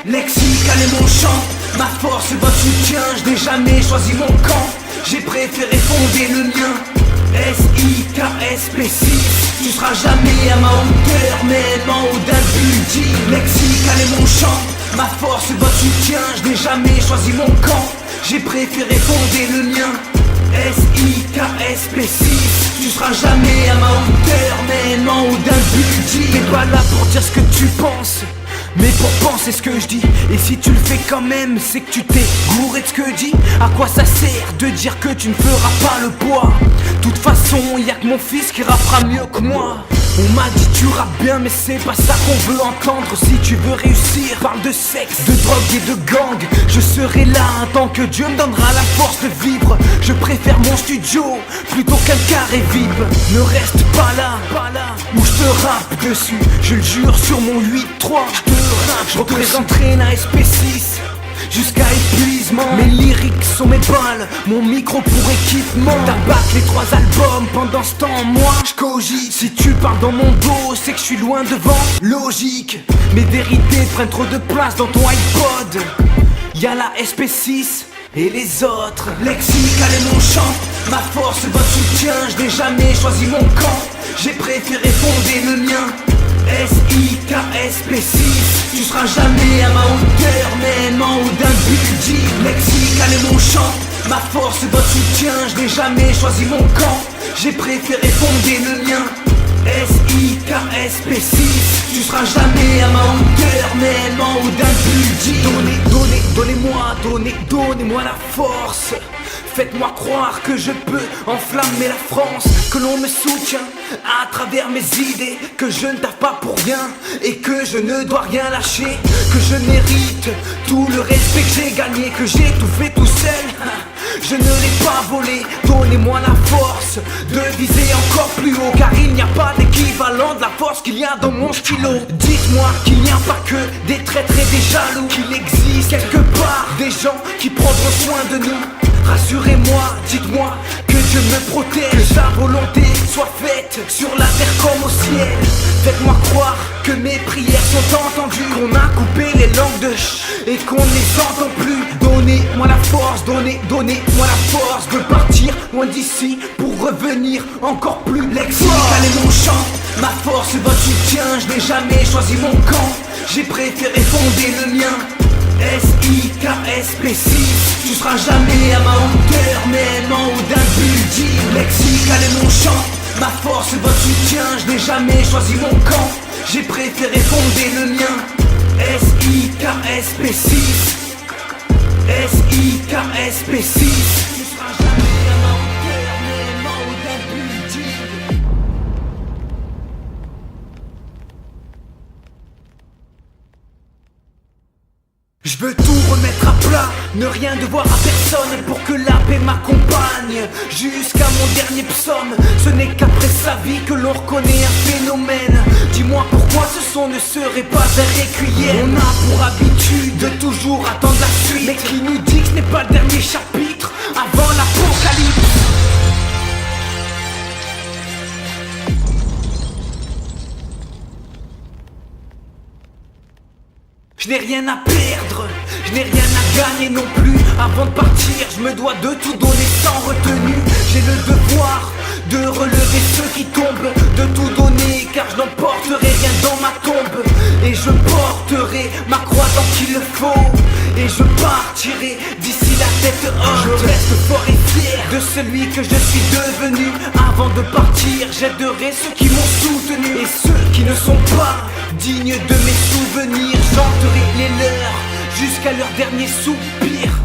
Lexical est mon chant, ma force et votre soutien. Je n'ai jamais choisi mon camp, j'ai préféré fonder le mien. SIKSP6, tu seras jamais à ma hauteur, même en haut d'un building. Lexical est mon chant, ma force et votre soutien. Je n'ai jamais choisi mon camp, j'ai préféré fonder le mien. SIKSP6, tu seras jamais à ma hauteur, même en haut d'un building. T'es pas là pour dire ce que tu penses, mais pour penser ce que je dis. Et si tu le fais quand même, c'est que tu t'es gouré de ce que je dis. À quoi ça sert de dire que tu ne feras pas le poids? De toute façon, y'a que mon fils qui rappera mieux que moi. On m'a dit tu rappes bien, mais c'est pas ça qu'on veut entendre. Si tu veux réussir, parle de sexe, de drogue et de gang. Je serai là tant que Dieu me donnera la force de vivre. Je préfère mon studio plutôt qu'un carré VIP. Ne reste pas là où je te rappe dessus. Je le jure sur mon 8-3, je te rappe. Je représenterai la SP6 jusqu'à épuisement. Mes lyrics sont mes balles, mon micro pour équipement. Tabac les 3 albums, pendant ce temps moi je cogite. Si tu parles dans mon dos, c'est que je suis loin devant. Logique, mes vérités prennent trop de place dans ton iPod. Y'a la SP6 et les autres. Lexical est mon chant, ma force et votre soutien. Je n'ai jamais choisi mon camp, j'ai préféré fonder le mien. SIKSP6, tu seras jamais à ma hauteur, même en haut d'un building. Lexical est mon chant, ma force et votre soutien. Je n'ai jamais choisi mon camp, j'ai préféré fonder le mien. SIKSP6, tu seras jamais à ma hauteur, même en haut d'un building. Donnez-moi la force. Faites-moi croire que je peux enflammer la France, que l'on me soutient à travers mes idées, que je ne taffe pas pour rien et que je ne dois rien lâcher, que je mérite tout le respect que j'ai gagné, que j'ai tout fait tout seul. Je ne l'ai pas volé, donnez-moi la force de viser encore plus haut, car il n'y a pas d'équivalent de la force qu'il y a dans mon stylo. Dites-moi qu'il n'y a pas que des traîtres et des jaloux, qu'il existe quelque part des gens qui prendront soin de nous. Rassurez-moi, dites-moi que Dieu me protège, que sa volonté soit faite sur la terre comme au ciel. Faites-moi croire que mes prières sont entendues, qu'on a coupé les langues de et qu'on ne les entend plus. Donnez-moi la force, donnez-moi la force de partir loin d'ici pour revenir encore plus. Lexical est mon chant, ma force et votre soutien. Je n'ai jamais choisi mon camp, j'ai préféré fonder le mien. SIKSP6, tu seras jamais à ma hauteur, même en haut d'un building. Lexical est mon chant, ma force et votre soutien. Je n'ai jamais choisi mon camp, j'ai préféré fonder le mien. SIKSP6, SIKSP6, tu seras jamais à ma hauteur, même en haut d'un building. Je veux tout remettre à plat, ne rien devoir à personne pour que la paix m'accompagne jusqu'à mon dernier psaume. Ce n'est qu'après sa vie que l'on reconnaît un phénomène. Dis-moi pourquoi ce son ne serait pas un requiem. On a pour habitude de toujours attendre la suite, mais qui nous dit que ce n'est pas le dernier chapitre avant l'apocalypse. Je n'ai rien à perdre, je n'ai rien à gagner non plus. Avant de partir, je me dois de tout donner sans retenue. J'ai le devoir de relever ceux qui tombent, de tout donner car je n'emporterai rien dans ma tombe. Et je porterai ma croix tant qu'il le faut, et je partirai d'ici la tête haute. Je reste fort et fier de celui que je suis devenu. Avant de partir, j'aiderai ceux qui m'ont soutenu, et ceux qui ne sont pas dignes de mes souvenirs, j'enterrai les leurs jusqu'à leur dernier soupir.